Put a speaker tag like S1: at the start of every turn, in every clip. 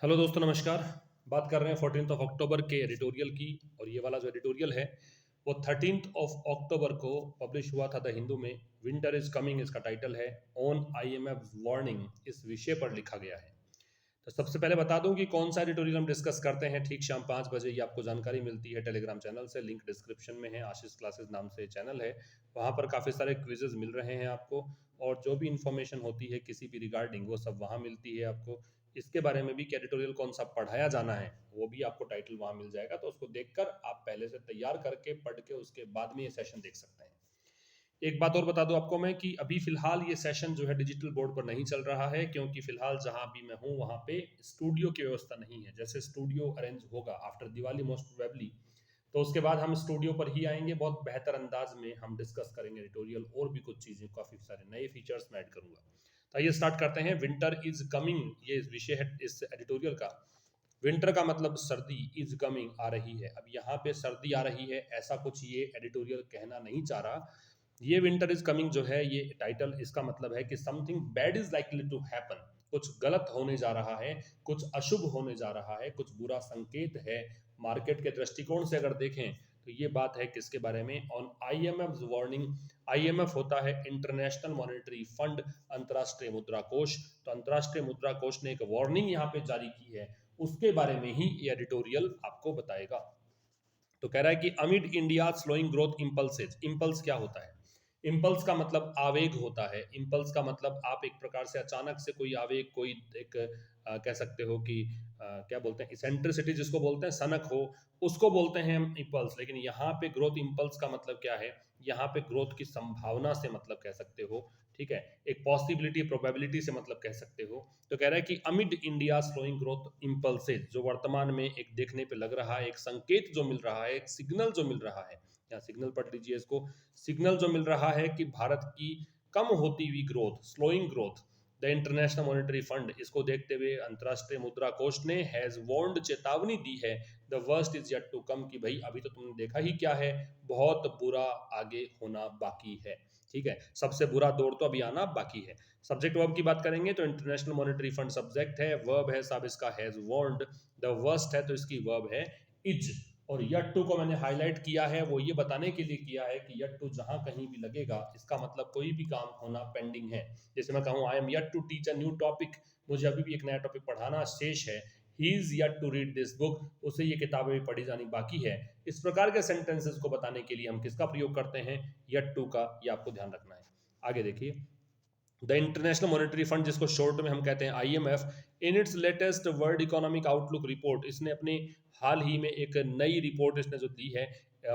S1: Hello दोस्तों, नमस्कार। बात कर रहे हैं 14 अक्टूबर के एडिटोरियल की। और ये वाला जो एडिटोरियल है वो 13 अक्टूबर को पब्लिश हुआ था द हिंदू में। विंटर इज कमिंग इसका टाइटल है। ऑन आईएमएफ वार्निंग इस विषय पर लिखा गया है। तो सबसे पहले बता दूं कि कौन सा एडिटोरियल हम डिस्कस करते हैं ठीक शाम 5 बजे। ये आपको जानकारी मिलती है टेलीग्राम चैनल से, लिंक डिस्क्रिप्शन में है। आशीष क्लासेस नाम से चैनल है, वहाँ पर काफ़ी सारे क्विजेज मिल रहे हैं आपको। और जो भी इंफॉर्मेशन होती है किसी भी रिगार्डिंग, वो सब वहाँ मिलती है आपको। इसके बारे में भी कि एडिटोरियल कौन सा पढ़ाया जाना है वो भी आपको टाइटल वहाँ मिल जाएगा। तो उसको देखकर आप पहले से तैयार करके पढ़ के उसके बाद में ये सेशन देख सकते हैं। एक बात और बता दूं आपको मैं कि अभी फिलहाल ये सेशन जो है डिजिटल बोर्ड पर नहीं चल रहा है, क्योंकि फिलहाल जहां भी मैं हूं वहां पे स्टूडियो की व्यवस्था नहीं है। जैसे स्टूडियो अरेंज होगा आफ्टर दिवाली मोस्ट प्रोबेबली, तो उसके बाद हम स्टूडियो पर ही आएंगे। बहुत बेहतर अंदाज में हम डिस्कस करेंगे एडिटोरियल और भी कुछ चीज़ें, काफ़ी सारे नए फीचर्स मैं ऐड करूंगा। तो आइए स्टार्ट करते हैं। विंटर इज कमिंग ये विषय है इस एडिटोरियल का। विंटर का मतलब सर्दी, इज कमिंग आ रही है। अब यहाँ पे सर्दी आ रही है ऐसा कुछ ये एडिटोरियल कहना नहीं चाह रहा। ये विंटर इज कमिंग जो है ये टाइटल, इसका मतलब है कि something bad is likely to happen. कुछ गलत होने जा रहा है, कुछ अशुभ होने जा रहा है, कुछ बुरा संकेत है। मार्केट के दृष्टिकोण से अगर देखें तो ये बात है किसके बारे में? On IMF warning. आईएमएफ होता है इंटरनेशनल मॉनेटरी फंड, अंतर्राष्ट्रीय मुद्रा कोष। तो अंतर्राष्ट्रीय मुद्रा कोष ने एक वार्निंग यहाँ पे जारी की है, उसके बारे में ही ये एडिटोरियल आपको बताएगा। तो कह रहा है कि amid India slowing growth impulses. Impulse क्या होता है? इम्पल्स का मतलब आवेग होता है। इम्पल्स का मतलब आप एक प्रकार से अचानक से कोई आवेग, कोई एक कह सकते हो कि क्या बोलते हैं, इसेंट्रिसिटी जिसको बोलते हैं, सनक हो, उसको बोलते हैं हम इम्पल्स। लेकिन यहाँ पे ग्रोथ इम्पल्स का मतलब क्या है? यहाँ पे ग्रोथ की संभावना से मतलब कह सकते हो, ठीक है। एक पॉसिबिलिटी, प्रोबेबिलिटी से मतलब कह सकते हो। तो कह रहा है कि amid India slowing growth impulses, जो वर्तमान में एक देखने पे लग रहा है, एक संकेत जो मिल रहा है, एक सिग्नल जो मिल रहा है, या सिग्नल पढ़ लीजिए इसको। सिग्नल जो मिल रहा है कि भारत की कम होती हुई growth, slowing growth. The international monetary fund, इसको देखते हुए अंतर्राष्ट्रीय मुद्रा कोष ने हैज वार्न्ड, चेतावनी दी है। The worst is yet to come, कि भाई अभी तो तुमने देखा ही क्या है, बहुत बुरा आगे होना बाकी है। ठीक है, सबसे बुरा दौर तो अभी आना बाकी है। सब्जेक्ट वर्ब की बात करेंगे तो इंटरनेशनल मॉनेटरी फंड सब्जेक्ट है, वर्ब है साहब इसका हैज वार्न्ड। द वर्स्ट है तो इसकी वर्ब है इज। और यट टू को मैंने हाईलाइट किया है, वो ये बताने के लिए किया है कि यट टू जहां कहीं भी लगेगा इसका मतलब कोई भी काम होना पेंडिंग है। जैसे मैं कहूँ I am yet to teach a new topic, मुझे अभी भी एक नया टॉपिक पढ़ाना शेष है। He is yet to read this book, उसे ये किताबें भी पढ़ी जानी बाकी है। इस प्रकार के सेंटेंसेस को बताने के लिए हम किसका प्रयोग करते हैं? यट टू का। ये आपको ध्यान रखना है। आगे देखिए, द इंटरनेशनल मॉनेटरी फंड, जिसको शॉर्ट में हम कहते हैं IMF, in its latest world economic outlook report, इसने अपने हाल ही में एक नई रिपोर्ट इसने जो दी है,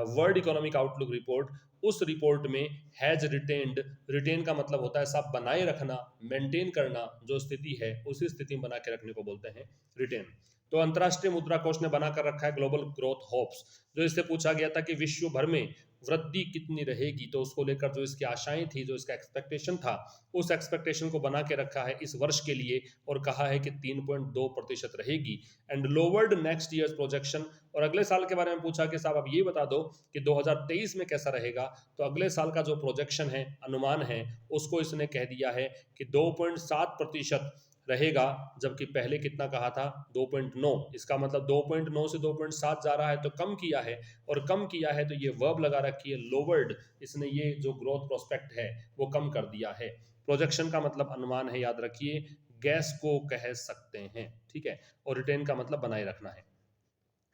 S1: वर्ल्ड इकोनॉमिक आउटलुक रिपोर्ट, उस रिपोर्ट में हैज रिटेन्ड, रिटेन का मतलब होता है साहब बनाए रखना, मेंटेन करना, जो स्थिति है उसी स्थिति में बना के रखने को बोलते हैं रिटेन। तो अंतर्राष्ट्रीय मुद्रा कोष ने बनाकर रखा है ग्लोबल ग्रोथ होप्स। जो इससे पूछा गया था कि विश्व भर में वृद्धि कितनी रहेगी, तो उसको लेकर जो इसकी आशाएं थी, जो इसका एक्सपेक्टेशन था, उस एक्सपेक्टेशन को बना के रखा है इस वर्ष के लिए, और कहा है कि 3.2% रहेगी। And lowered next years projection, और अगले साल के बारे में पूछा कि साहब अब ये बता दो कि 2023 में कैसा रहेगा। तो अगले साल का जो प्रोजेक्शन है, अनुमान है, उसको इसने कह दिया है कि 2.7% रहेगा, जबकि पहले कितना कहा था? 2.9। इसका मतलब 2.9 से 2.7 जा रहा है, तो कम किया है। और कम किया है तो ये वर्ब लगा रखी है लोवर्ड, इसने ये जो ग्रोथ प्रोस्पेक्ट है वो कम कर दिया है। प्रोजेक्शन का मतलब अनुमान है, याद रखिए, गैस को कह सकते हैं, ठीक है। और रिटेन का मतलब बनाए रखना है।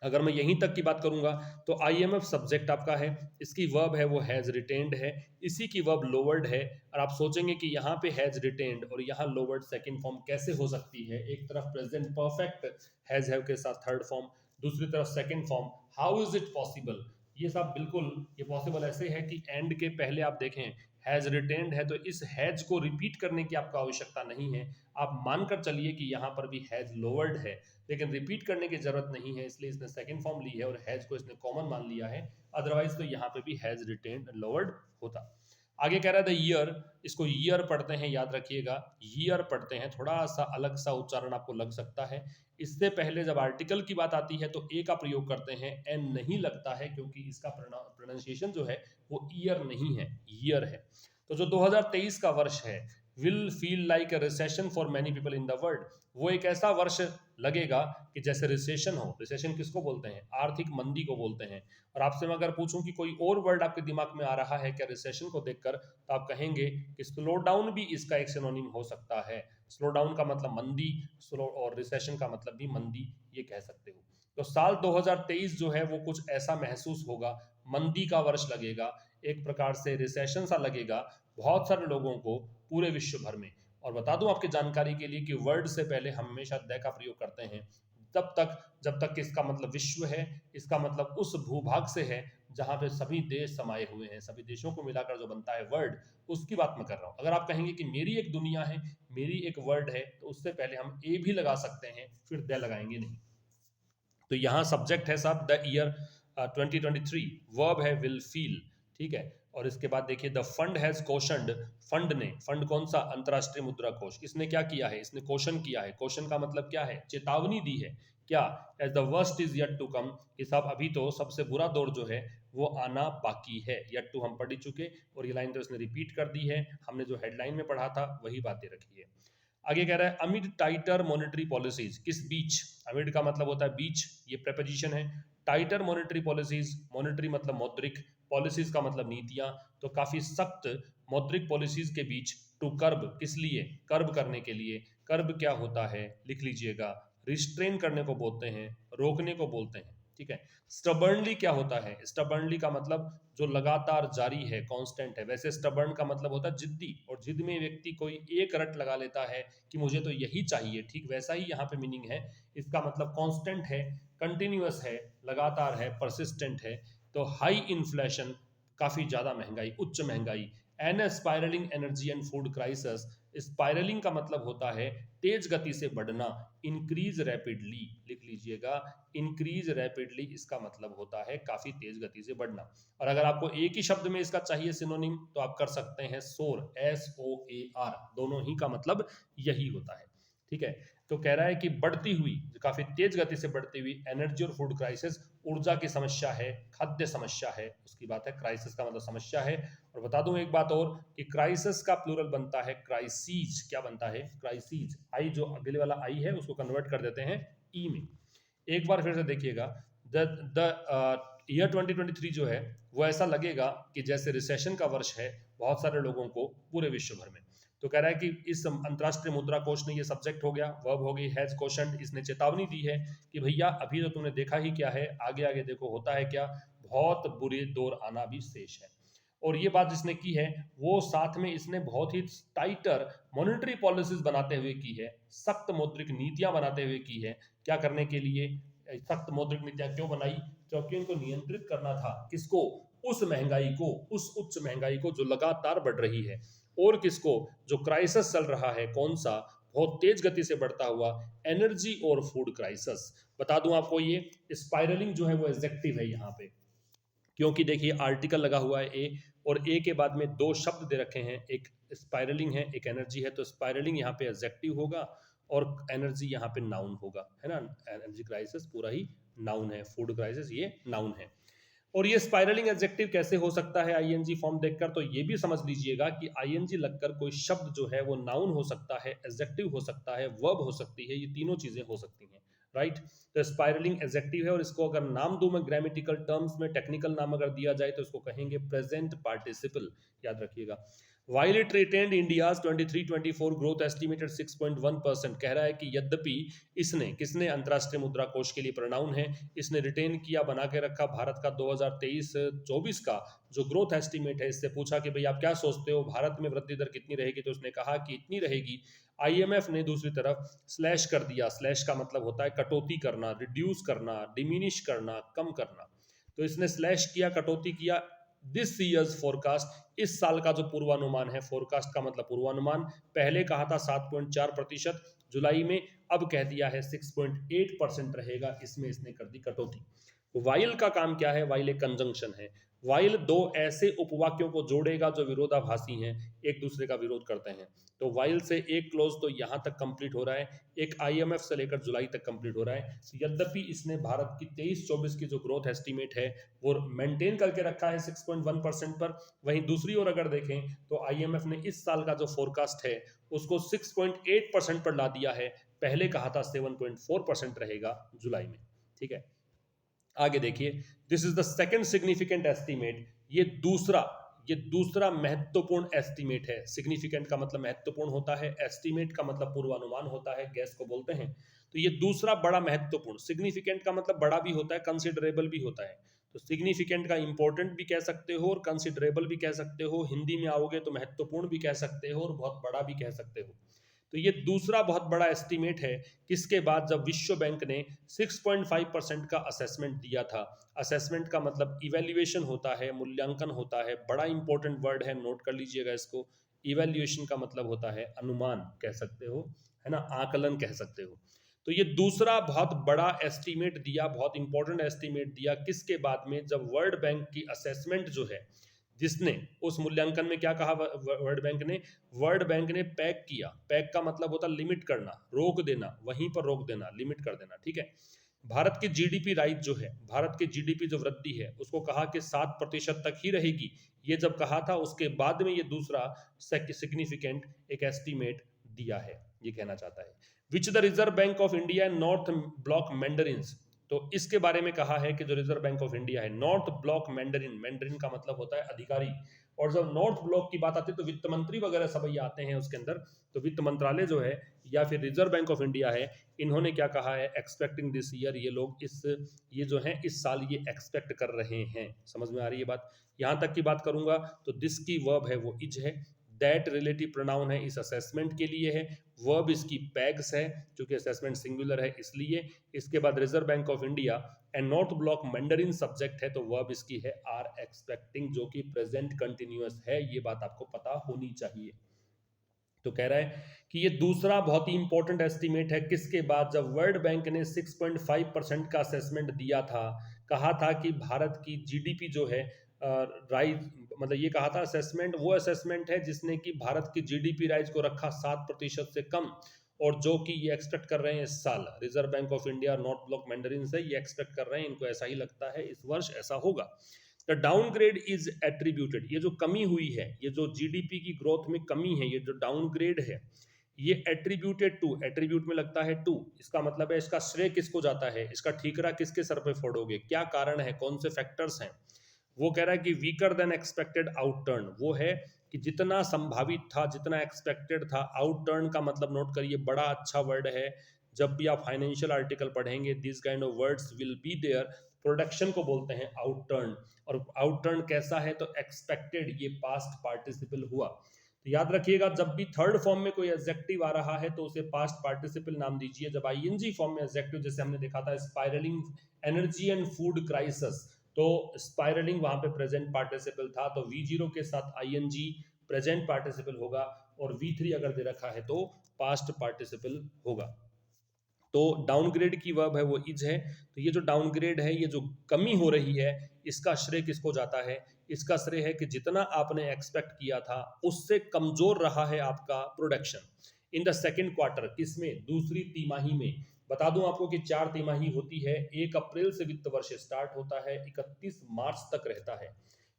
S1: अगर मैं यहीं तक की बात करूंगा तो आईएमएफ सब्जेक्ट आपका है, इसकी वर्ब है वो हैज रिटेन्ड है, इसी की वर्ब लोवर्ड है। और आप सोचेंगे कि यहाँ पे हैज रिटेन्ड और यहाँ लोवर्ड सेकंड फॉर्म कैसे हो सकती है? एक तरफ प्रेजेंट परफेक्ट हैज हैव के साथ थर्ड फॉर्म, दूसरी तरफ second form, how is it possible? ये सब बिल्कुल ये पॉसिबल ऐसे है कि एंड के पहले आप देखें हैज रिटेन्ड है, तो इस हैज को रिपीट करने की आपको आवश्यकता नहीं है। आप मानकर चलिए कि यहाँ पर भी हैज लोवर्ड है, लेकिन रिपीट करने की जरूरत नहीं है, इसलिए इसने सेकंड फॉर्म ली है और हैज को इसने कॉमन मान लिया है। अदरवाइज तो यहाँ पे भी हैज रिटेन्ड लोवर्ड होता। आगे कह रहा है द ईयर, इसको ईयर पढ़ते हैं, याद रखिएगा, ईयर पढ़ते हैं, थोड़ा सा अलग सा उच्चारण आपको लग सकता है। इससे पहले जब आर्टिकल की बात आती है तो ए का प्रयोग करते हैं, एन नहीं लगता है, क्योंकि इसका प्रोनाउंसिएशन जो है वो ईयर नहीं है, ईयर है। तो जो 2023 का वर्ष है, will feel like a recession for many people in the world. वो एक ऐसा वर्ष लगेगा कि जैसे रिसेशन हो। रिसेशन किसको बोलते हैं? आर्थिक मंदी को बोलते हैं। और आपसे मैं अगर पूछूं कि कोई और वर्ड आपके दिमाग में आ रहा है क्या रिसेशन को देखकर, तो आप कहेंगे कि स्लो डाउन भी इसका एक सिनोनिम हो सकता है। स्लो डाउन का मतलब मंदी, स्लो, और रिसेशन का मतलब भी मंदी, ये कह सकते हो। तो साल 2023 जो है वो कुछ ऐसा महसूस होगा, मंदी का वर्ष लगेगा, एक प्रकार से रिसेशन सा लगेगा बहुत सारे लोगों को पूरे विश्व भर में। और बता दूं आपकी जानकारी के लिए कि वर्ड से पहले हम हमेशा द का प्रयोग करते हैं तब तक जब तक कि इसका मतलब विश्व है, इसका मतलब उस भूभाग से है जहां पे सभी देश समाये हुए हैं, सभी देशों को मिलाकर जो बनता है वर्ड, उसकी बात मैं कर रहा हूं। अगर आप कहेंगे कि मेरी एक दुनिया है, मेरी एक वर्ड है, तो उससे पहले हम ए भी लगा सकते हैं, फिर द लगाएंगे नहीं। तो यहाँ सब्जेक्ट है साहब द ईयर 2023, वर्ब है विल फील, ठीक है। और इसके बाद देखिए the fund has questioned, fund ने, फंड कौन सा? अंतरराष्ट्रीय मुद्रा कोष, इसने क्या किया है? इसने क्वेश्चन किया है। क्वेश्चन का मतलब क्या है? चेतावनी दी है। क्या? As the worst is yet to come, कि साहब अभी तो सबसे बुरा दौर जो है वो आना बाकी है। येट टू हम पढ़ ही चुके, और ये लाइन तो इसने रिपीट कर दी है, हमने जो हेडलाइन में पढ़ा था वही बातें रखी है। आगे कह रहा है अमिड टाइटर मॉनेटरी पॉलिसीज, किस बीच? अमिड का मतलब होता है बीच, ये प्रेपोजिशन है। टाइटर मॉनेटरी पॉलिसीज, मॉनेटरी मतलब मौद्रिक, पॉलिसीज का मतलब नीतियां, तो काफी सख्त मौद्रिक पॉलिसीज के बीच। टू कर्ब, किस लिए? कर्ब करने के लिए। कर्ब क्या होता है? लिख लीजिएगा, रिस्ट्रेन करने को बोलते हैं, रोकने को बोलते हैं, ठीक है। स्टबर्नली क्या होता है? स्टबर्नली का मतलब जो लगातार जारी है, कांस्टेंट है। वैसे स्टबर्न का मतलब होता है जिद्दी, और जिद में व्यक्ति कोई एक रट लगा लेता है कि मुझे तो यही चाहिए, ठीक वैसा ही यहाँ पे मीनिंग है। इसका मतलब कांस्टेंट है, कंटिन्यूअस है, लगातार है, परसिस्टेंट है। तो हाई इन्फ्लेशन, काफी ज्यादा महंगाई, उच्च महंगाई। An spiralling energy and food crisis, spiralling का मतलब होता है तेज गति से बढ़ना, इंक्रीज रैपिडली, लिख लीजिएगा, इंक्रीज रैपिडली इसका मतलब होता है काफी तेज गति से बढ़ना। और अगर आपको एक ही शब्द में इसका चाहिए सिनोनिम, तो आप कर सकते हैं सोर, SOAR, दोनों ही का मतलब यही होता है, ठीक है। तो कह रहा है कि बढ़ती हुई, काफी तेज गति से बढ़ती हुई एनर्जी और फूड क्राइसिस, ऊर्जा की समस्या है, खाद्य समस्या है, उसकी बात है। क्राइसिस का मतलब समस्या है। और बता दूं एक बात और, कि क्राइसिस का प्लूरल बनता है क्राइसीज। क्या बनता है? क्राइसीज। आई जो अगले वाला आई है उसको कन्वर्ट कर देते हैं ई में। एक बार फिर से देखिएगा, द ईयर 2023 जो है वो ऐसा लगेगा कि जैसे रिसेशन का वर्ष है बहुत सारे लोगों को पूरे विश्व भर में। तो कह रहा है कि इस अंतरराष्ट्रीय मुद्रा कोष ने, ये सब्जेक्ट हो गया, वर्ब हो गई हैज क्वेश्चन, इसने चेतावनी दी है कि भैया अभी तो तुमने देखा ही क्या है, आगे आगे देखो होता है क्या, बहुत बुरे दौर आना भी शेष है। और ये बात जिसने की है वो साथ में इसने बहुत ही टाइटर मॉनेटरी पॉलिसीज बनाते हुए की है, सख्त मौद्रिक नीतियां बनाते हुए की है। क्या करने के लिए सख्त मौद्रिक नीतियां क्यों बनाई? क्योंकि उनको नियंत्रित करना था। किसको? उस महंगाई को, उस उच्च महंगाई को जो लगातार बढ़ रही है। और किसको? जो क्राइसिस चल रहा है, कौन सा? बहुत तेज गति से बढ़ता हुआ एनर्जी और फूड क्राइसिस। बता दूं आपको, ये स्पाइरलिंग जो है वो एडजेक्टिव है यहाँ पे, क्योंकि देखिए आर्टिकल लगा हुआ है ए, और ए के बाद में दो शब्द दे रखे हैं, एक स्पाइरलिंग है, एक एनर्जी है। तो स्पाइरलिंग यहाँ पे एडजेक्टिव होगा और एनर्जी यहाँ पे नाउन होगा, है ना। एनर्जी क्राइसिस पूरा ही नाउन है, फूड क्राइसिस ये नाउन है। और ये स्पाइरलिंग एडजेक्टिव कैसे हो सकता है आईएनजी फॉर्म देखकर? तो ये भी समझ लीजिएगा कि आईएनजी लगकर कोई शब्द जो है वो नाउन हो सकता है, एडजेक्टिव हो सकता है, वर्ब हो सकती है, ये तीनों चीजें हो सकती हैं, राइट। तो स्पाइरलिंग एडजेक्टिव है, और इसको अगर नाम दूं मैं ग्रामेटिकल टर्म्स में, टेक्निकल नाम अगर दिया जाए तो इसको कहेंगे प्रेजेंट पार्टिसिपल, याद रखिएगा। While it retained India's 23-24 growth estimated 6.1%, कह रहा है कि यद्यपि इसने, किसने? अंतरराष्ट्रीय मुद्रा कोष के लिए प्रोनाउन है, इसने रिटेन किया, बना के रखा भारत का 2023-24 का जो ग्रोथ एस्टिमेट है। इससे पूछा कि भाई आप क्या सोचते हो भारत में वृद्धि दर कितनी रहेगी, तो उसने कहा कि इतनी रहेगी। आईएमएफ ने दूसरी तरफ स्लैश कर दिया, स्लैश का मतलब होता है कटौती करना, रिड्यूस करना, डिमिनिश करना, कम करना। तो इसने स्लैश किया, कटौती किया दिस ईयर्स फोरकास्ट, इस साल का जो पूर्वानुमान है, फोरकास्ट का मतलब पूर्वानुमान, पहले कहा था 7.4% जुलाई में, अब कह दिया है 6.8% रहेगा, इसमें इसने कर दी कटौती। वाइल का काम क्या है? वाइल एक कंजंक्शन है। वाइल दो ऐसे उपवाक्यों को जोड़ेगा जो विरोधाभासी हैं, एक दूसरे का विरोध करते हैं। तो वाइल से एक क्लोज तो यहाँ तक कंप्लीट हो रहा है, एक आईएमएफ से लेकर जुलाई तक कंप्लीट हो रहा है। यद्यपि इसने भारत की 23-24 की जो ग्रोथ एस्टीमेट है वो मेंटेन करके रखा है 6.1% पर। वहीं दूसरी ओर अगर देखें तो आईएमएफ ने इस साल का जो फोरकास्ट है उसको 6.8% पर ला दिया है। पहले कहा था 7.4% रहेगा जुलाई में। ठीक है, आगे देखिए, this is the second significant estimate. ये दूसरा महत्वपूर्ण एस्टीमेट है। सिग्निफिकेंट का मतलब महत्वपूर्ण होता है, एस्टीमेट का मतलब पूर्वानुमान होता है, गैस को बोलते हैं। तो ये दूसरा बड़ा महत्वपूर्ण, सिग्निफिकेंट का मतलब बड़ा भी होता है, कंसिडरेबल भी होता है। तो सिग्निफिकेंट का इंपॉर्टेंट भी कह सकते हो और कंसिडरेबल भी कह सकते हो। हिंदी में आओगे तो महत्वपूर्ण भी कह सकते हो और बहुत बड़ा भी कह सकते हो। तो ये दूसरा बहुत बड़ा एस्टीमेट है, किसके बाद? जब विश्व बैंक ने 6.5% का असेसमेंट दिया था। असेसमेंट का मतलब इवेल्युएशन होता है, मूल्यांकन होता है, बड़ा इंपॉर्टेंट वर्ड है, नोट कर लीजिएगा इसको। इवेल्युएशन का मतलब होता है अनुमान कह सकते हो, है ना, आकलन कह सकते हो। तो ये दूसरा बहुत बड़ा एस्टीमेट दिया, बहुत इंपॉर्टेंट एस्टीमेट दिया, किसके बाद में? जब वर्ल्ड बैंक की असेसमेंट जो है, जिसने उस मूल्यांकन में क्या कहा वर्ल्ड बैंक ने पैक किया। पैक का मतलब होता लिमिट करना, रोक देना, वहीं पर रोक देना, लिमिट कर देना। ठीक है, भारत की जीडीपी राइज जो है, भारत की जीडीपी जो वृद्धि है उसको कहा कि 7% तक ही रहेगी। ये जब कहा था उसके बाद में ये दूसरा सिग्निफिकेंट एक एस्टीमेट दिया है, ये कहना चाहता है। Which the Reserve Bank of India and North Block mandarins. तो इसके बारे में कहा है कि जो रिजर्व बैंक ऑफ इंडिया है, नॉर्थ ब्लॉक मैंडरिन, मैंडरिन का मतलब होता है अधिकारी। और जब नॉर्थ ब्लॉक की बात आती है तो वित्त मंत्री वगैरह सब ये आते हैं उसके अंदर। तो वित्त मंत्रालय जो है या फिर रिजर्व बैंक ऑफ इंडिया है, इन्होंने क्या कहा है? एक्सपेक्टिंग दिस ईयर, ये लोग ये जो है इस साल ये एक्सपेक्ट कर रहे हैं। समझ में आ रही है बात? यहां तक की बात करूंगा तो दिस की वर्ब है वो इज है, दैट रिलेटिव प्रोनाउन है इस असेसमेंट के लिए है, वर्ब इसकी पैग्स है क्योंकि असेसमेंट सिंगुलर है इसलिए। इसके बाद reserve Bank of India and North Block Mandarin subject है, तो वर्ब इसकी है आर एक्सपेक्टिंग, जो कि प्रेजेंट कंटिन्यूअस है। ये बात आपको पता होनी चाहिए। तो कह रहा है कि ये दूसरा बहुत ही इंपॉर्टेंट एस्टीमेट है, किसके बाद? जब वर्ल्ड बैंक ने 6.5% का असेसमेंट दिया था, कहा था कि भारत की जीडीपी जो है राइज, मतलब ये कहा था असेसमेंट, वो असेसमेंट है जिसने कि भारत की जीडीपी राइज को रखा 7% से कम। और जो कि ये एक्सपेक्ट कर रहे हैं इस साल, reserve Bank of India north Block Mandarin से ये एक्सपेक्ट कर रहे हैं, इनको ऐसा ही लगता है इस वर्ष ऐसा होगा। द डाउनग्रेड इज एट्रीब्यूटेड, ये जो कमी हुई है, ये जो जीडीपी की ग्रोथ में कमी है, ये जो डाउनग्रेड है, ये एट्रीब्यूटेड टू, एट्रीब्यूट में लगता है टू, इसका मतलब है इसका श्रेय किसको जाता है, इसका ठीकरा किसके सर पे फोड़ोगे, क्या कारण है, कौन से फैक्टर्स हैं? वो कह रहा है कि वीकर देन एक्सपेक्टेड आउटटर्न, वो है कि जितना संभावित था, जितना एक्सपेक्टेड था। आउटटर्न का मतलब नोट करिए, बड़ा अच्छा वर्ड है। जब भी आप फाइनेंशियल आर्टिकल पढ़ेंगे this kind of words will be there. Production को बोलते हैं आउटटर्न, और आउटटर्न कैसा है? तो एक्सपेक्टेड, ये पास्ट पार्टिसिपल हुआ। तो याद रखिएगा, जब भी थर्ड फॉर्म में कोई एडजेक्टिव आ रहा है तो उसे पास्ट पार्टिसिपल नाम दीजिए। जब आईएनजी फॉर्म में एडजेक्टिव, जैसे हमने देखा था spiralling energy and food crisis, तो स्पाइरलिंग वहां पे प्रेजेंट पार्टिसिपल था, तो V0 के साथ आईएनजी प्रेजेंट पार्टिसिपल होगा, और V3 अगर दे रखा है तो पास्ट पार्टिसिपल होगा। तो डाउनग्रेड की वर्ब है वो इज है। तो ये जो डाउनग्रेड है, ये जो कमी हो रही है, इसका श्रेय किसको जाता है? इसका श्रेय है कि जितना आपने एक्सपेक्ट किया था उससे कमजोर रहा है आपका production in the second quarter. किसमें? दूसरी तिमाही में। बता दूं आपको कि 4 तिमाही होती है, 1 अप्रैल से वित्त वर्ष स्टार्ट होता है, 31 मार्च तक रहता है।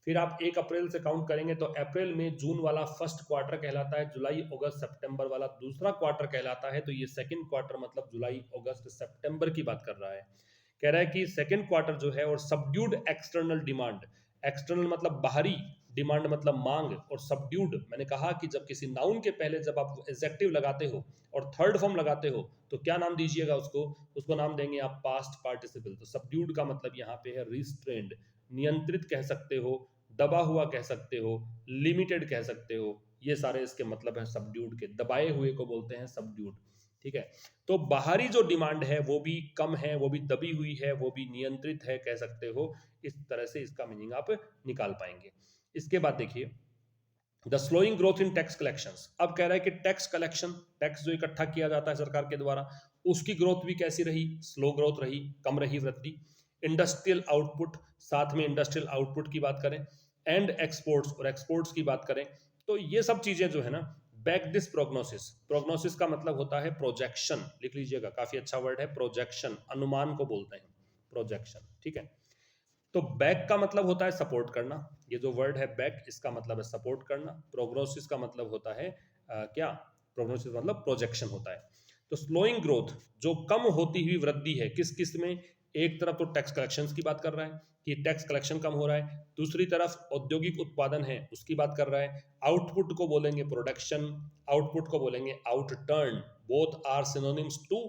S1: फिर आप 1 अप्रैल से काउंट करेंगे तो अप्रैल में जून वाला फर्स्ट क्वार्टर कहलाता है, जुलाई अगस्त सितंबर वाला दूसरा क्वार्टर कहलाता है। तो ये सेकंड क्वार्टर मतलब जुलाई अगस्त सितंबर की बात कर रहा है। कह रहा है कि सेकंड क्वार्टर जो है, और सबड्यूड एक्सटर्नल डिमांड, एक्सटर्नल मतलब बाहरी, डिमांड मतलब मांग, और सबड्यूड मैंने कहा कि जब किसी नाउन के पहले जब आप एडजेक्टिव लगाते हो और थर्ड फॉर्म लगाते हो तो क्या नाम दीजिएगा उसको? उसको नाम देंगे आप पास्ट पार्टिसिपल। तो सबड्यूड का मतलब यहाँ पे है रिस्ट्रेंड, नियंत्रित कह सकते हो, दबा हुआ कह सकते हो, लिमिटेड कह सकते हो। ये सारे इसके मतलब है सबड्यूड के, दबाए हुए को बोलते हैं सबड्यूड। ठीक है, तो बाहरी जो डिमांड है वो भी कम है, वो भी दबी हुई है, वो भी नियंत्रित है कह सकते हो। इस तरह से इसका मीनिंग आप निकाल पाएंगे। इसके बाद देखिए, the slowing growth in tax collections. अब कह रहा है कि टैक्स कलेक्शन, टैक्स जो इकट्ठा किया जाता है सरकार के द्वारा, उसकी ग्रोथ भी कैसी रही? स्लो ग्रोथ रही, कम रही वृद्धि। इंडस्ट्रियल आउटपुट, साथ में इंडस्ट्रियल आउटपुट की बात करें, एंड एक्सपोर्ट्स, और एक्सपोर्ट्स की बात करें, तो ये सब चीजें जो है ना, बैक दिस प्रोग्नोसिस, प्रोग्नोसिस का मतलब होता है प्रोजेक्शन, लिख लीजिएगा, काफी अच्छा वर्ड है प्रोजेक्शन, अनुमान को बोलते हैं प्रोजेक्शन, ठीक है। तो बैक का मतलब होता है सपोर्ट करना, ये जो वर्ड है बैक, इसका मतलब है सपोर्ट करना। प्रोग्नोसिस का मतलब होता है क्या, प्रोग्नोसिस मतलब प्रोजेक्शन होता है। तो स्लोइंग ग्रोथ, जो कम होती हुई वृद्धि है, किस किस में, एक तरफ तो टैक्स कलेक्शंस की बात कर रहा है कि टैक्स कलेक्शन कम हो रहा है, दूसरी तरफ औद्योगिक उत्पादन है उसकी बात कर रहा है, आउटपुट को बोलेंगे प्रोडक्शन, आउटपुट को बोलेंगे outturn, both are synonyms to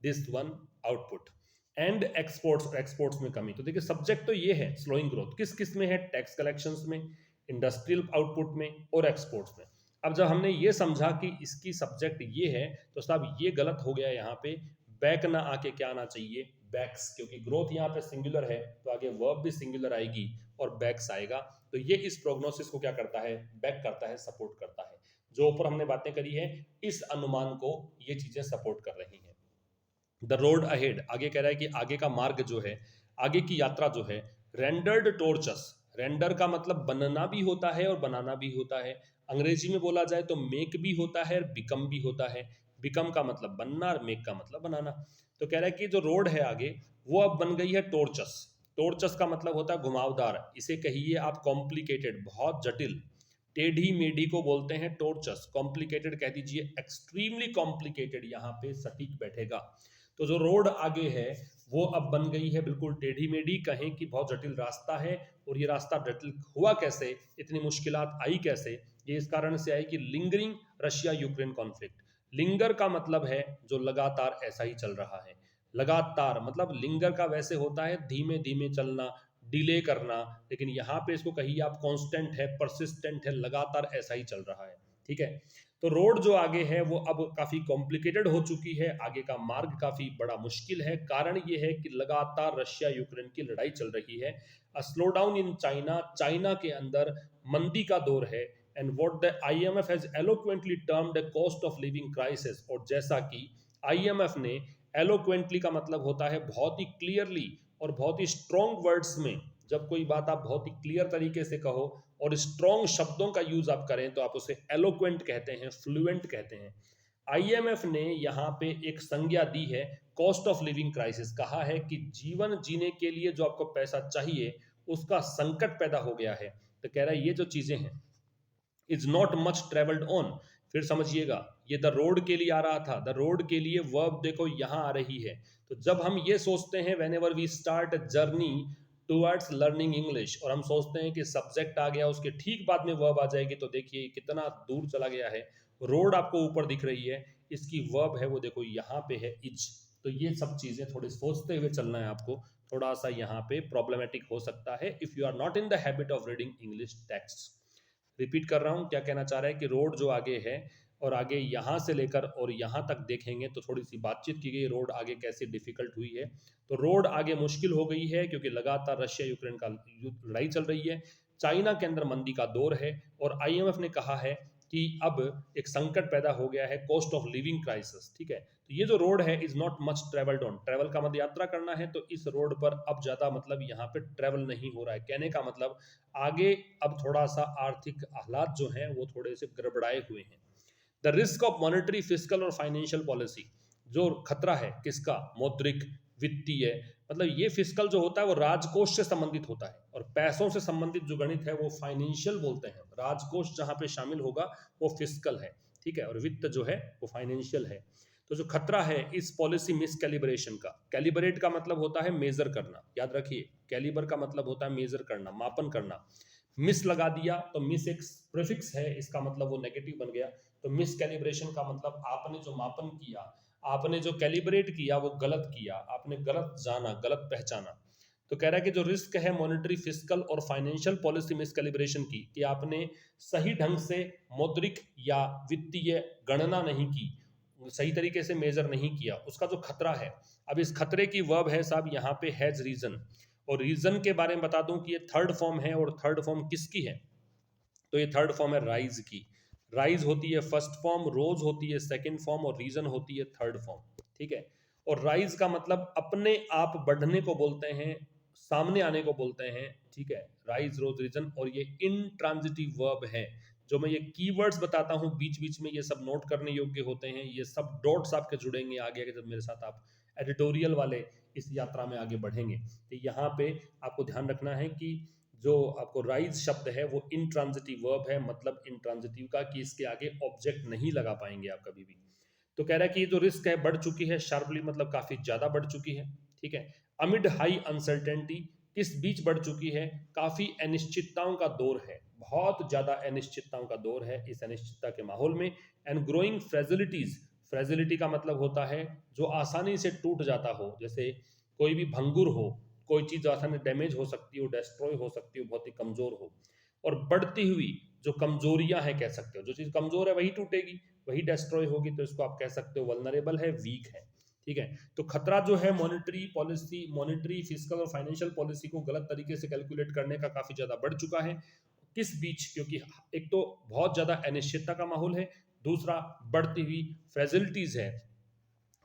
S1: this one, output. And exports, exports में कमी। तो देखिए सब्जेक्ट तो ये है स्लोइंग ग्रोथ, किस किस में है, टैक्स कलेक्शंस में, इंडस्ट्रियल आउटपुट में और एक्सपोर्ट्स में। अब जब हमने ये समझा कि इसकी सब्जेक्ट ये है, तो साहब ये गलत हो गया यहाँ पे, बैक ना आके क्या आना चाहिए, बैक्स, क्योंकि ग्रोथ यहाँ पे सिंगुलर है तो आगे वर्ब भी सिंगुलर आएगी और बैक्स आएगा। तो ये इस प्रोग्नोसिस को क्या करता है, बैक करता है, सपोर्ट करता है। जो ऊपर हमने बातें करी है, इस अनुमान को ये चीजें सपोर्ट कर रही हैं। द रोड अहेड, आगे कह रहा है कि आगे का मार्ग जो है, आगे की यात्रा जो है, रेंडर्ड टोर्चस, रेंडर का मतलब बनना भी होता है और बनाना भी होता है, अंग्रेजी में बोला जाए तो मेक भी होता है और बिकम भी होता है। बिकम का मतलब बनना और मेक का मतलब बनाना। तो कह रहा है कि जो रोड है आगे, वो अब बन गई है टोर्चस। टोर्चस का मतलब होता है घुमावदार, इसे कहिए आप कॉम्प्लिकेटेड, बहुत जटिल, टेढ़ी मेढ़ी को बोलते हैं टोर्चस, कॉम्प्लिकेटेड कह दीजिए, एक्सट्रीमली कॉम्प्लिकेटेड यहाँ पे सटीक बैठेगा। तो जो रोड आगे है वो अब बन गई है बिल्कुल टेढ़ी मेढ़ी, कहें कि बहुत जटिल रास्ता है। और ये रास्ता जटिल हुआ कैसे, इतनी मुश्किलात आई कैसे, ये इस कारण से आई कि lingering Russia Ukraine conflict. Linger का मतलब है जो लगातार ऐसा ही चल रहा है, लगातार मतलब लिंगर का वैसे होता है धीमे धीमे चलना, डिले करना, लेकिन यहाँ पे इसको कहिए आप कांस्टेंट है, परसिस्टेंट है, लगातार ऐसा ही चल रहा है, ठीक है। तो रोड जो आगे है वो अब काफी कॉम्प्लिकेटेड हो चुकी है, आगे का मार्ग काफी बड़ा मुश्किल है। कारण ये है कि लगातार रशिया यूक्रेन की लड़ाई चल रही है। Slow down in China, China के अंदर मंदी का दौर है। And what the IMF has eloquently termed a cost of living crisis, और जैसा कि आईएमएफ ने, एलोक्वेंटली का मतलब होता है बहुत ही क्लियरली और बहुत ही स्ट्रॉन्ग वर्ड्स में, जब कोई बात आप बहुत ही क्लियर तरीके से कहो और स्ट्रॉन्ग शब्दों का यूज आप करें तो आप उसे एलोक्वेंट कहते हैं, फ्लुएंट कहते हैं। आईएमएफ ने यहाँ पे एक संज्ञा दी है, कॉस्ट ऑफ लिविंग क्राइसिस, कहा है कि जीवन जीने के लिए जो आपको पैसा चाहिए उसका संकट पैदा हो गया है। तो कह रहा है ये जो चीजें हैं, is not much travelled on, फिर समझिएगा ये द रोड के लिए आ रहा था, द रोड के लिए वर्ब देखो यहाँ आ रही है। तो जब हम ये सोचते हैं whenever we start journey towards learning English, और हम सोचते हैं कि सब्जेक्ट आ गया उसके ठीक बाद में वर्ब आ जाएगी, तो देखिए कितना दूर चला गया है। रोड आपको ऊपर दिख रही है, इसकी वर्ब है वो देखो यहाँ पे है इज। तो ये सब चीजें थोड़ी सोचते हुए चलना है आपको, थोड़ा सा यहाँ पे प्रॉब्लमेटिक हो सकता है if you are not in the habit of reading English text. Repeat कर रहा हूँ, क्या कहना चाह रहा है कि रोड जो आगे है, और आगे यहाँ से लेकर और यहाँ तक देखेंगे तो थोड़ी सी बातचीत की गई, रोड आगे कैसे डिफिकल्ट हुई है। तो रोड आगे मुश्किल हो गई है क्योंकि लगातार रशिया यूक्रेन का लड़ाई चल रही है, चाइना के अंदर मंदी का दौर है, और आईएमएफ ने कहा है कि अब एक संकट पैदा हो गया है, कॉस्ट ऑफ लिविंग क्राइसिस, ठीक है। तो ये जो रोड है is not much travelled on, travel का मतलब यात्रा करना है, तो इस रोड पर अब ज्यादा मतलब यहाँ पे ट्रेवल नहीं हो रहा है, कहने का मतलब आगे अब थोड़ा सा आर्थिक हालात जो हैं वो थोड़े से गड़बड़ाए हुए हैं। The risk of monetary, fiscal और फाइनेंशियल पॉलिसी, जो खतरा है किसका, मौद्रिक, वित्तीय, मतलब ये फिस्कल जो होता है वो राजकोष से संबंधित होता है, और पैसों से संबंधित जो गणित है वो फाइनेंशियल बोलते हैं, राजकोष जहां पे शामिल होगा वो फिस्कल है, ठीक है, और वित्त जो है वो फाइनेंशियल है। तो जो खतरा है इस पॉलिसी मिसकैलिब्रेशन का, कैलिब्रेट का मतलब होता है मेजर करना, याद रखिए, कैलिबर का मतलब होता है मेजर करना, मापन करना। मिस लगा दिया तो मिस एक प्रीफिक्स है, इसका मतलब वो नेगेटिव बन गया। तो मिस कैलिब्रेशन का मतलब आपने जो मापन किया, आपने जो कैलिब्रेट किया वो गलत किया, आपने गलत जाना, गलत पहचाना। तो कह रहा है कि जो रिस्क है मॉनेटरी, फिस्कल और फाइनेंशियल पॉलिसी मिसकैलिब्रेशन की, कि आपने सही ढंग से मौद्रिक या वित्तीय गणना नहीं की, सही तरीके से मेजर नहीं किया, उसका जो खतरा है। अब इस खतरे की वर्ब है साहब यहाँ पे हैज रीजन, और रीजन के बारे में बता दूं कि ये थर्ड फॉर्म है, और थर्ड फॉर्म किसकी है, तो ये थर्ड फॉर्म है राइज की। राइज होती है फर्स्ट फॉर्म, रोज होती है सेकंड फॉर्म, और रीजन होती है थर्ड फॉर्म, ठीक है। और राइज का मतलब अपने आप बढ़ने को बोलते हैं, सामने आने को बोलते हैं, ठीक है, राइज रोज रीजन, और ये इंट्रांजिटिव वर्ब है। जो मैं ये कीवर्ड्स बताता हूँ बीच बीच में, ये सब नोट करने योग्य होते हैं, ये सब डॉट्स आपके जुड़ेंगे आगे आगे जब मेरे साथ आप एडिटोरियल वाले इस यात्रा में आगे बढ़ेंगे। तो यहाँ पे आपको ध्यान रखना है कि जो आपको राइज शब्द है वो इंट्रांजिटिव वर्ब है, मतलब इंट्रांजिटिव का कि इसके आगे ऑब्जेक्ट नहीं लगा पाएंगे आप कभी भी। तो कह रहा है कि ये जो रिस्क है बढ़ चुकी है शार्पली, मतलब काफी ज्यादा बढ़ चुकी है, ठीक है। अमिड हाई अनसर्टेनिटी, किस बीच बढ़ चुकी है, काफी अनिश्चितताओं का दौर है, बहुत ज्यादा अनिश्चितताओं का दौर है इस अनिश्चितता के माहौल में। एंड ग्रोइंग फ्रेजिलिटीज, फ्रेजिलिटी का मतलब होता है जो आसानी से टूट जाता हो, जैसे कोई भी भंगुर हो, कोई चीज आसानी डैमेज हो सकती हो, डिस्ट्रॉय हो सकती हो, बहुत ही कमजोर हो। और बढ़ती हुई जो कमजोरियां हैं कह सकते हो, जो चीज कमजोर है वही टूटेगी, वही डिस्ट्रॉय होगी, तो इसको आप कह सकते हो वल्नरेबल है, वीक है, ठीक है। तो खतरा जो है मॉनेटरी पॉलिसी, मॉनेटरी फिजिकल और फाइनेंशियल पॉलिसी को गलत तरीके से कैलकुलेट करने का काफी ज्यादा बढ़ चुका है। किस बीच, क्योंकि एक तो बहुत ज्यादा अनिश्चितता का माहौल है, दूसरा बढ़ती हुई फ्रेजिलिटीज है,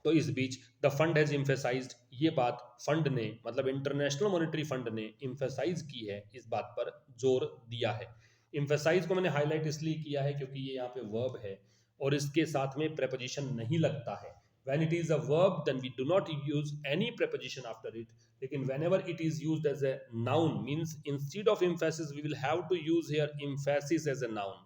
S1: तो इस बीच द फंड हैज इम्फेसाइज्ड, ये बात फंड ने, मतलब इंटरनेशनल मॉनेटरी फंड ने इम्फेसाइज की है, इस बात पर जोर दिया है। इम्फेसाइज को मैंने हाईलाइट इसलिए किया है क्योंकि ये यहाँ पे वर्ब है और इसके साथ में प्रेपोजिशन नहीं लगता है। when it is a verb then we do not use any preposition after it, लेकिन whenever it is used as a noun means instead of emphasis we will have to use here emphasis as a noun।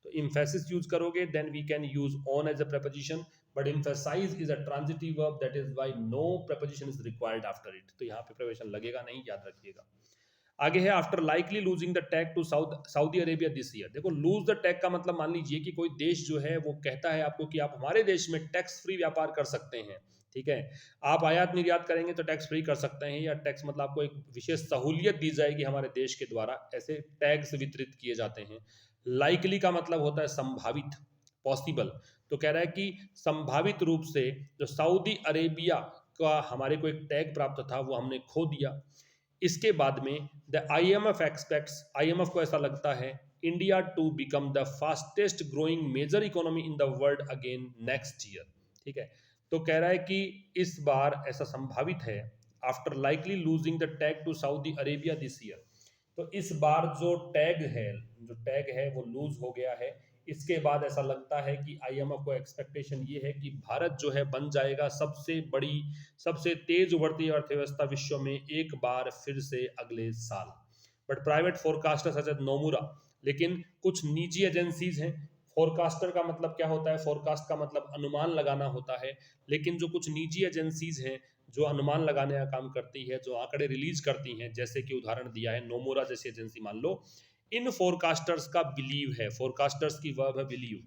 S1: तो emphasis use करोगे then we can use on as a preposition, but emphasize is a transitive verb, that is why no preposition is required after it। तो यहाँ पे preposition लगेगा नहीं, याद रखिएगा। आगे है after likely losing the tag to Saudi Arabia this year. देखो लूज द टैग का मतलब मान लीजिए कि कोई देश जो है वो कहता है आपको कि आप हमारे देश में टैक्स फ्री व्यापार कर सकते हैं, ठीक है। आप आयात निर्यात करेंगे तो टैक्स फ्री कर सकते हैं, या टैक्स मतलब आपको एक विशेष सहूलियत दी जाएगी हमारे देश के द्वारा, ऐसे टैक्स वितरित किए जाते हैं। लाइकली का मतलब होता है संभावित, पॉसिबल। तो कह रहा है कि संभावित रूप से जो सऊदी अरेबिया का हमारे को एक टैग प्राप्त था वो हमने खो दिया। इसके बाद में द आईएमएफ एक्सपेक्ट्स, आईएमएफ को ऐसा लगता है India to become the fastest growing major economy in the world again next year, ठीक है। तो कह रहा है कि इस बार ऐसा संभावित है, after likely losing the tag to Saudi Arabia this year, तो इस बार जो टैग है वो लूज हो गया है। इसके बाद ऐसा लगता है कि आईएमएफ को एक्सपेक्टेशन ये है कि भारत जो है बन जाएगा सबसे बड़ी, सबसे तेज उभरती अर्थव्यवस्था विश्व में एक बार फिर से अगले साल। But private forecaster such as Nomura, लेकिन कुछ निजी एजेंसीज हैं, फोरकास्टर का मतलब क्या होता है, फोरकास्ट का मतलब अनुमान लगाना होता है, लेकिन जो कुछ निजी एजेंसीज हैं जो अनुमान लगाने का काम करती है, जो आंकड़े रिलीज करती हैं, जैसे कि उदाहरण दिया है नोमुरा जैसी एजेंसी मान लो, इन फोरकास्टर्स का बिलीव है, फोरकास्टर्स की वर्ब है बिलीव।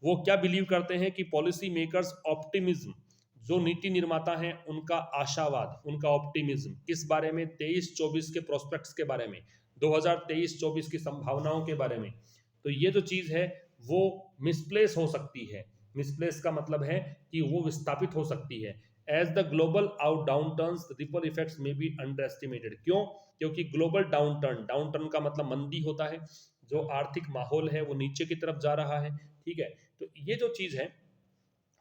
S1: वो क्या बिलीव करते हैं कि पॉलिसी मेकर्स ऑप्टिमिज्म, जो नीति निर्माता हैं उनका आशावाद, उनका ऑप्टिमिज्म किस बारे में, 23-24 के प्रोस्पेक्ट्स के बारे में, 2023-24 की संभावनाओं के बारे में। तो ये जो चीज है वो मिसप्लेस हो सकती है। मिसप्लेस का मतलब है कि वो विस्थापित हो सकती है। As the global out downturns ripple effects may be underestimated, क्यों, क्योंकि global downturn, downturn का मतलब मंदी होता है, जो आर्थिक माहौल है वो नीचे की तरफ जा रहा है, ठीक है। तो ये जो चीज है,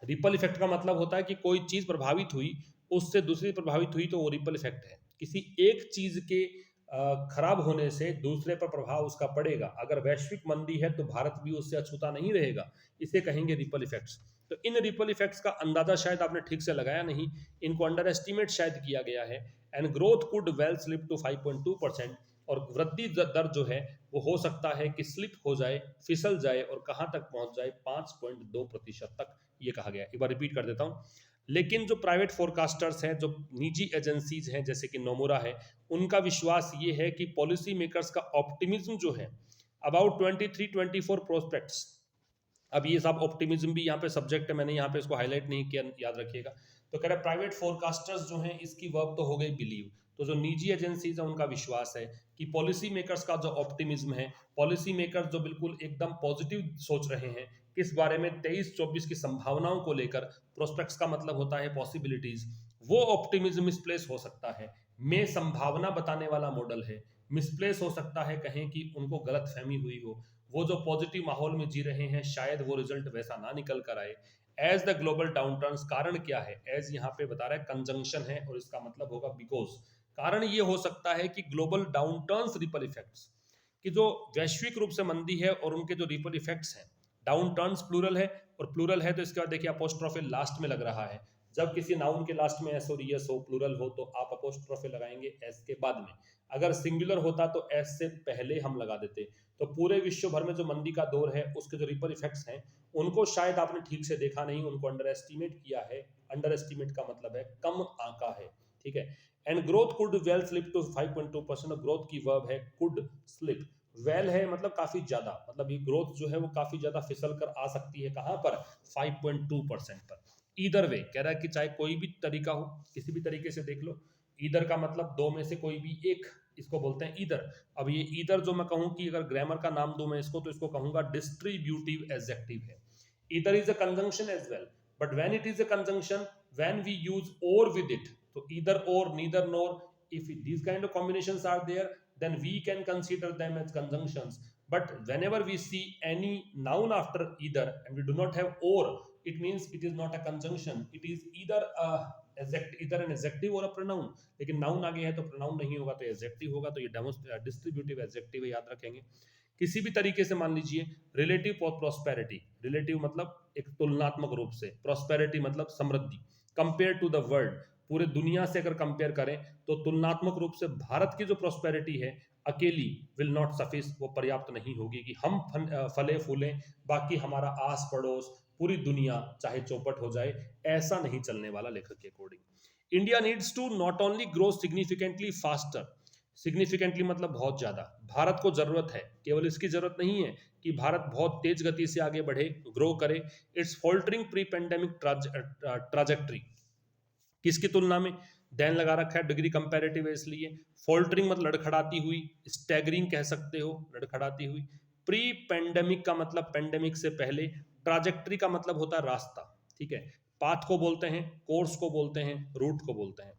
S1: रिपल इफेक्ट का मतलब होता है कि कोई चीज प्रभावित हुई उससे दूसरी प्रभावित हुई, तो वो रिपल इफेक्ट है। किसी एक चीज के खराब होने से दूसरे पर प्रभाव उसका पड़ेगा। अगर वैश्विक मंदी है तो भारत भी उससे अछूता नहीं रहेगा, इसे कहेंगे रिपल इफेक्ट्स। तो इन रिपल इफेक्ट्स का अंदाजा शायद आपने ठीक से लगाया नहीं, इनको अंडर एस्टिमेट शायद किया गया है। And growth could well slip to 5.2%, और वृद्धि दर जो है वो हो सकता है कि स्लिप हो जाए, फिसल जाए, और कहां तक पहुंच जाए, 5.2% तक, ये कहा गया। एक बार रिपीट कर देता हूं। लेकिन जो प्राइवेट फोरकास्टर्स हैं, जो निजी एजेंसीज हैं जैसे कि नोमुरा है, उनका विश्वास ये है कि पॉलिसी मेकर्स का ऑप्टिमिज्म जो है अबाउट 23-24 प्रोस्पेक्ट्स, अब ये सब ऑप्टिमिज्म भी यहाँ पे सब्जेक्ट है, मैंने यहाँ पे इसको हाईलाइट नहीं किया, याद रखिएगा। तो कह रहा है प्राइवेट फोरकास्टर्स जो हैं इसकी वर्ब तो हो गई बिलीव, तो जो निजी एजेंसीज है उनका विश्वास है कि पॉलिसी मेकर्स का जो ऑप्टिमिज्म है, पॉलिसी मेकर्स जो बिल्कुल एकदम पॉजिटिव सोच रहे हैं किस बारे में, 23-24 की संभावनाओं को लेकर, प्रोस्पेक्ट्स का मतलब होता है पॉसिबिलिटीज, वो ऑप्टिमिज्म मिसप्लेस हो सकता है, में संभावना बताने वाला मॉडल है, मिसप्लेस हो सकता है, कहें कि उनको गलत फहमी हुई हो, वो जो पॉजिटिव माहौल में जी रहे हैं शायद वो रिजल्ट वैसा ना निकल कर आए। As the global downturns, कारण क्या है, एज यहाँ पे बता रहा है कंजंक्शन है और इसका मतलब होगा बिकॉज, कारण ये हो सकता है कि ग्लोबल डाउनटर्न्स रिपल इफेक्ट्स, कि जो वैश्विक रूप से मंदी है और उनके जो रिपल इफेक्ट्स हैं, डाउन टर्न्स प्लूरल है, और प्लूरल है तो इसके बाद देखिए अपोस्ट्रोफे लास्ट में लग रहा है। जब किसी नाउन के लास्ट में एस और यस हो, प्लूरल हो, तो आप अपोस्ट्रोफे लगाएंगे एस के बाद में। अगर सिंगुलर होता तो एस से पहले हम लगा देते। तो पूरे विश्व भर में जो मंदी का दौर है उसके जो रिपल इफेक्ट्स हैं उनको शायद आपने ठीक से देखा नहीं, उनको अंडर एस्टिमेट किया है। अंडर एस्टिमेट का मतलब है कम आंका है, ठीक है। And growth could well slip to 5.2%, growth की वर्ब है कुड स्लिप, वेल है मतलब काफी ज्यादा, मतलब ये ग्रोथ जो है वो काफी ज्यादा फिसल कर आ सकती है, कहां पर, 5.2% पर। ईदर वे कह रहा है कि चाहे कोई भी तरीका हो, किसी भी तरीके से देख लो। ईदर का मतलब दो में से कोई भी एक, इसको बोलते हैं ईदर। अब ये ईदर जो मैं कहूं कि अगर ग्रामर का नाम दूं मैं इसको, तो इसको कहूंगा डिस्ट्रीब्यूटिव एडजेक्टिव है। Either is a conjunction as well, but when it is a conjunction, when we use or with it, तो either or, neither nor, if these kind of combinations are there, then we can consider them as conjunctions. But whenever we see any noun after either and we do not have or, it means it is not a conjunction, it is either either an adjective or a pronoun। लेकिन noun आगे है तो pronoun नहीं होगा, तो adjective होगा, तो ये डिस्ट्रीब्यूटिव एडजेक्टिव है, याद रखेंगे। किसी भी तरीके से मान लीजिए रिलेटिव प्रॉस्पेरिटी, रिलेटिव मतलब एक तुलनात्मक रूप से, प्रॉस्पेरिटी मतलब समृद्धि, कंपेयर टू द वर्ल्ड, पूरे दुनिया से अगर कंपेयर करें तो तुलनात्मक रूप से भारत की जो प्रॉस्पेरिटी है अकेली विल नॉट सफिस, वो पर्याप्त नहीं होगी कि हम फले फूलें, बाकी हमारा आस पड़ोस पूरी दुनिया चाहे चौपट हो जाए, ऐसा नहीं चलने वाला लेखक के according. India needs to not only grow significantly faster, significantly मतलब बहुत ज्यादा, भारत को जरूरत है, केवल इसकी जरूरत नहीं है कि भारत बहुत तेज गति से आगे बढ़े, ग्रो करे। इट्स फोल्टरिंग प्री पेंडेमिक ट्राजेक्ट्री, किसकी तुलना में, देन लगा रखा है, डिग्री कंपैरेटिव है इसलिए। फोल्टरिंग मतलब लड़खड़ाती हुई, स्टैगरिंग कह सकते हो, लड़खड़ाती हुई। प्री पेंडेमिक का मतलब पेंडेमिक से पहले, ट्राजेक्ट्री का मतलब होता है रास्ता, ठीक है। पाथ को बोलते हैं, कोर्स को बोलते हैं, रूट को बोलते हैं।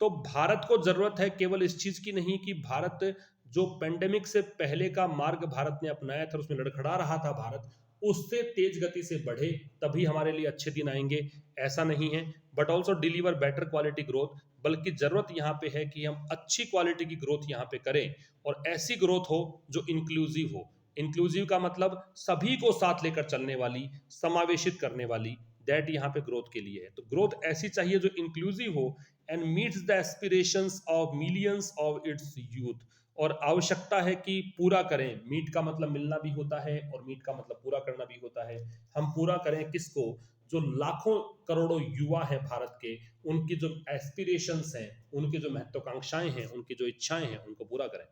S1: तो भारत को जरूरत है केवल इस चीज की नहीं कि भारत जो पेंडेमिक से पहले का मार्ग भारत ने अपनाया था, उसमें लड़खड़ा रहा था भारत, उससे तेज गति से बढ़े, तभी हमारे लिए अच्छे दिन आएंगे, ऐसा नहीं है। But also deliver better quality growth, बल्कि जरूरत यहाँ पे है कि हम अच्छी क्वालिटी की ग्रोथ यहाँ पे करें, और ऐसी ग्रोथ हो जो इंक्लूसिव हो। इंक्लूसिव का मतलब सभी को साथ लेकर चलने वाली, समावेशित करने वाली, दैट यहाँ पे ग्रोथ के लिए है। तो ग्रोथ ऐसी चाहिए जो इंक्लूसिव हो and meets the aspirations of millions of its youth, और आवश्यकता है कि पूरा करें, मीट का मतलब मिलना भी होता है और मीट का मतलब पूरा करना भी होता है। हम पूरा करें किसको, जो लाखों करोड़ों युवा हैं भारत के, उनकी जो एस्पिरेशंस हैं, उनकी जो महत्वाकांक्षाएं हैं, उनकी जो इच्छाएं हैं, उनको पूरा करें।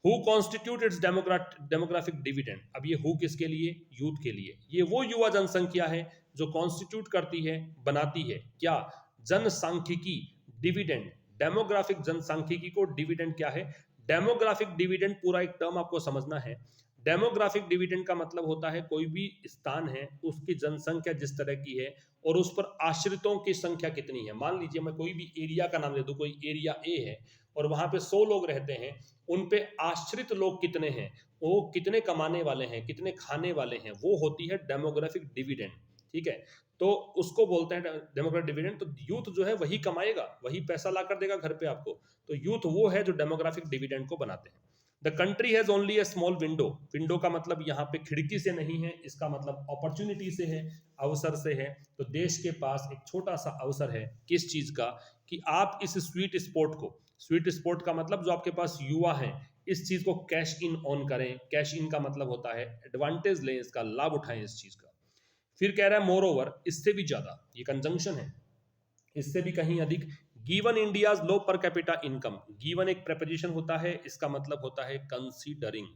S1: Who constitute it's demographic dividend, अब ये हु किसके लिए, यूथ के लिए। ये वो युवा जनसंख्या है जो कॉन्स्टिट्यूट करती है, बनाती है क्या, जनसांख्यिकी डिविडेंड। डेमोग्राफिक जनसांख्यिकी को डिविडेंड क्या है, डेमोग्राफिक डिविडेंड पूरा एक टर्म आपको समझना है। डेमोग्राफिक डिविडेंड का मतलब होता है कोई भी स्थान है उसकी जनसंख्या जिस तरह की है और उस पर आश्रितों की संख्या कितनी है। मान लीजिए मैं कोई भी एरिया का नाम ले दूं, कोई एरिया ए है और वहां पे 100 लोग रहते हैं, उन पे आश्रित लोग कितने हैं, वो कितने कमाने वाले हैं, कितने खाने वाले हैं, वो होती है डेमोग्राफिक डिविडेंड, ठीक है। तो उसको बोलते हैं डेमोग्राफिक डिविडेंड। तो यूथ जो है वही कमाएगा, वही पैसा ला कर देगा घर पे आपको। तो यूथ वो है जो डेमोग्राफिक डिविडेंड को बनाते हैं। The country has only A small window, window का मतलब यहाँ पे खिड़की से नहीं है, इसका मतलब अपॉर्चुनिटी से है, अवसर से है। तो देश के पास एक छोटा सा अवसर है, किस चीज का, कि आप इस स्वीट स्पॉट को, स्वीट स्पॉट का मतलब जो आपके पास युवा है, इस चीज को कैश इन ऑन करें। कैश इन का मतलब होता है एडवांटेज लें, इसका लाभ उठाएं इस चीज का। फिर कह रहा है मोर ओवर, इससे भी ज्यादा, ये कंजंक्शन है, इससे भी कहीं अधिक। गिवन इंडियाज लो पर कैपिटा इनकम, गिवन एक प्रेपोजिशन होता है, इसका मतलब होता है कंसीडरिंग,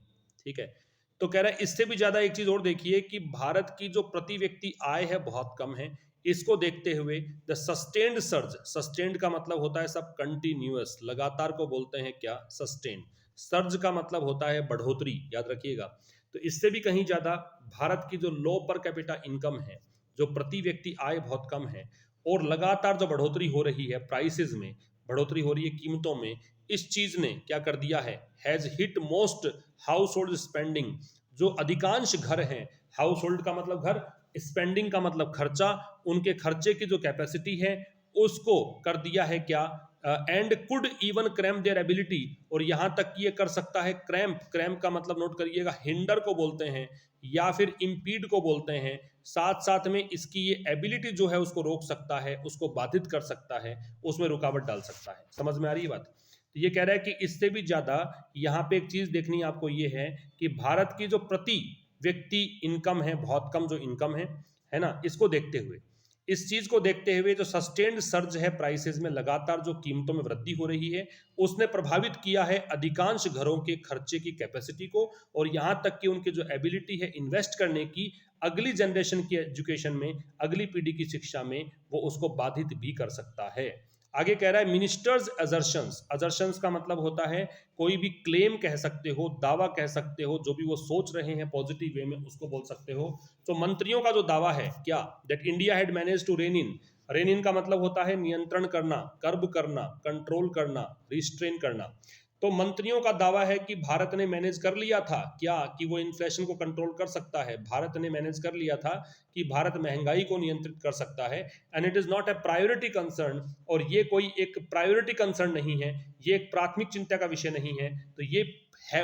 S1: ठीक है। तो कह रहा है इससे भी ज्यादा एक चीज और देखिए कि भारत की जो प्रति व्यक्ति आय है बहुत कम है, इसको देखते हुए द सस्टेन्ड सर्ज, सस्टेन्ड का मतलब होता है सब कंटिन्यूअस, लगातार को बोलते हैं क्या, सस्टेन्ड। सर्ज का मतलब होता है बढ़ोतरी, याद रखिएगा। तो इससे भी कहीं ज्यादा भारत की जो लो पर कैपिटा इनकम है, जो प्रति व्यक्ति आय बहुत कम है, और लगातार जो बढ़ोतरी हो रही है, प्राइसेस में बढ़ोतरी हो रही है, कीमतों में, इस चीज ने क्या कर दिया है, has hit most house hold spending, जो अधिकांश घर हैं, हाउस होल्ड का मतलब घर, स्पेंडिंग का मतलब खर्चा, उनके खर्चे की जो कैपेसिटी है उसको कर दिया है क्या, and could even cramp their ability, और यहां तक कि ये कर सकता है क्रैम्प, क्रैम्प का मतलब नोट करिएगा हिंडर को बोलते हैं या फिर इंपीड को बोलते हैं, साथ साथ में इसकी ये एबिलिटी जो है उसको रोक सकता है, उसको बाधित कर सकता है, उसमें रुकावट डाल सकता है। समझ में आ रही है बात? तो ये कह रहा है कि इससे भी ज्यादा यहाँ पे एक चीज देखनी आपको ये है कि भारत की जो प्रति व्यक्ति इनकम है, बहुत कम जो इनकम है ना, इसको देखते हुए, इस चीज को देखते हुए जो सस्टेन्ड सर्ज है प्राइसेस में, लगातार जो कीमतों में वृद्धि हो रही है, उसने प्रभावित किया है अधिकांश घरों के खर्चे की कैपेसिटी को, और यहां तक कि उनकी जो एबिलिटी है इन्वेस्ट करने की अगली जनरेशन की एजुकेशन में, अगली पीढ़ी की शिक्षा में, वो उसको बाधित भी कर सकता है। आगे कह रहा है मिनिस्टर्स असर्शंस, असर्शंस का मतलब होता है कोई भी क्लेम कह सकते हो, दावा कह सकते हो, जो भी वो सोच रहे हैं पॉजिटिव वे में उसको बोल सकते हो। तो मंत्रियों का जो दावा है क्या, that India had manage to rein in का मतलब होता है नियंत्रण करना, कर्ब करना, कंट्रोल करना, रिस्ट्रेन करना। तो मंत्रियों का दावा है कि भारत ने मैनेज कर लिया था क्या, कि वो इन्फ्लेशन को कंट्रोल कर सकता है, भारत ने मैनेज कर लिया था कि भारत महंगाई को नियंत्रित कर सकता है, and it is not a priority concern, और ये कोई एक प्रायोरिटी कंसर्न नहीं है, ये एक प्राथमिक चिंता का विषय नहीं है। तो ये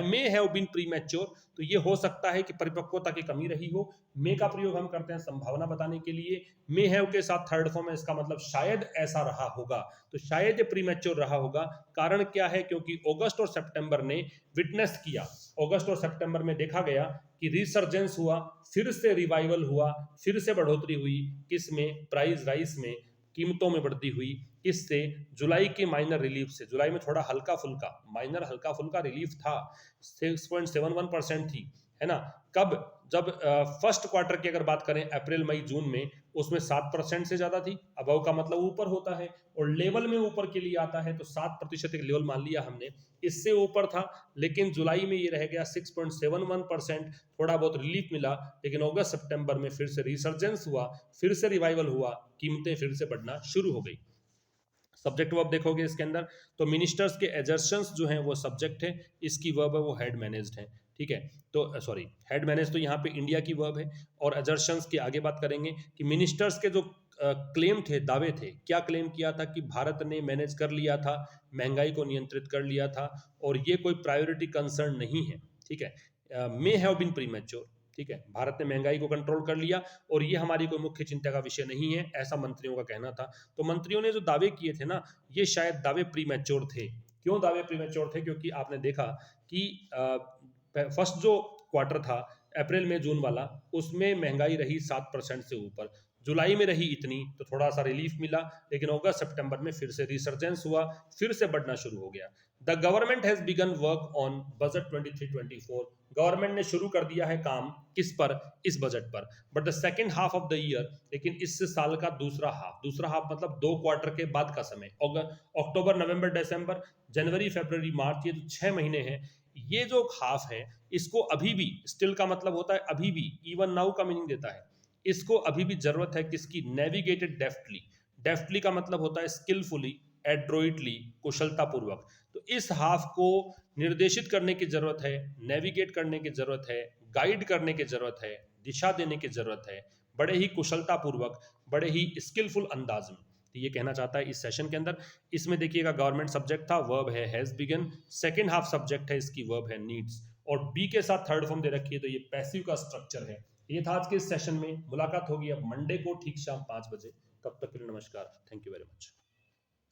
S1: मे हैव बीन प्रीमैच्योर, तो ये हो सकता है कि परिपक्वता की कमी रही हो। मे का प्रयोग हम करते हैं संभावना बताने के लिए, मे हैव के साथ थर्ड फॉर्म है, इसका मतलब शायद ऐसा रहा होगा, तो शायद ये प्रीमैच्योर रहा होगा। कारण क्या है, क्योंकि अगस्त और सितंबर ने विटनेस किया, अगस्त और सितंबर में देखा गया कि रिसर्जेंस हुआ, फिर से रिवाइवल हुआ, फिर से बढ़ोतरी हुई, किसमें, प्राइस राइस में, कीमतों में वृद्धि हुई, किससे, जुलाई के माइनर रिलीफ से। जुलाई में थोड़ा हल्का फुल्का माइनर हल्का फुल्का रिलीफ था, 6.71% थी, है ना। कब, जब फर्स्ट क्वार्टर की अगर बात करें अप्रैल मई जून में, उसमें 7% से ज्यादा थी। अबव का मतलब ऊपर होता है, और लेवल में ऊपर के लिए आता है, तो 7% एक लेवल मान लिया हमने, इससे ऊपर था। लेकिन जुलाई में ये रह गया 6.71%, थोड़ा बहुत रिलीफ मिला, लेकिन अगस्त सितंबर में फिर से रिसर्जेंस हुआ, फिर से रिवाइवल हुआ, कीमतें फिर से बढ़ना शुरू हो गई। सब्जेक्ट वर्ब देखोगे इसके अंदर, तो मिनिस्टर्स के एजर्शंस जो हैं वो सब्जेक्ट है, इसकी वर्ब है वो हेड मैनेज्ड है, ठीक है। तो सॉरी, हेड मैनेज तो यहाँ पे इंडिया की वर्ब है, और एजर्शंस की आगे बात करेंगे कि मिनिस्टर्स के जो क्लेम थे, दावे थे, क्या क्लेम किया था कि भारत ने मैनेज कर लिया था, महंगाई को नियंत्रित कर लिया था, और ये कोई प्रायोरिटी कंसर्न नहीं है, ठीक है। मे हैव बीन प्रीमैच्योर, ठीक है, भारत ने महंगाई को कंट्रोल कर लिया और ये हमारी कोई मुख्य चिंता का विषय नहीं है, ऐसा मंत्रियों का कहना था। तो मंत्रियों ने जो दावे किए थे ना, ये शायद दावे प्रीमैच्योर थे। क्यों दावे प्रीमैच्योर थे? क्योंकि आपने देखा कि फर्स्ट जो क्वार्टर था अप्रैल में जून वाला, उसमें महंगाई रही 7% से ऊपर, जुलाई में रही इतनी, तो थोड़ा सा रिलीफ मिला, लेकिन अगस्त सितंबर में फिर से रिसर्जेंस हुआ, फिर से बढ़ना शुरू हो गया। The government has begin work on budget 23-24, government ने शुरू कर दिया है काम, किस पर, इस बजट पर। But the second half of the year, लेकिन इस साल का दूसरा हाफ मतलब 2 क्वार्टर के बाद का समय, अक्टूबर नवंबर दिसंबर जनवरी फरवरी मार्च, ये जो 6 महीने हैं, ये जो हाफ है, इसको अभी भी, स्टिल का मतलब होता है अभी भी, इवन नाउ का मीनिंग देता है, इसको अभी भी जरूरत है किसकी, नेविगेटेड डेफ्टली। डेफ्टली का मतलब होता है स्किलफुली, एड्रोइटली, कुशलता पूर्वक। तो इस हाफ को निर्देशित करने की जरूरत है, नेविगेट करने की जरूरत है, गाइड करने की जरूरत है, दिशा देने की जरूरत है, बड़े ही कुशलता पूर्वक, बड़े ही स्किलफुल अंदाज में। तो ये कहना चाहता है इस सेशन के अंदर। इसमें देखिएगा गवर्नमेंट सब्जेक्ट था, वर्ब है has begin, second half subject है, इसकी वर्ब है नीड्स, और बी के साथ थर्ड फॉर्म दे रखी है, तो ये पैसिव का स्ट्रक्चर है। ये था आज के इस सेशन में। मुलाकात होगी अब मंडे को ठीक शाम 5 बजे। तब तक के लिए नमस्कार, थैंक यू वेरी मच।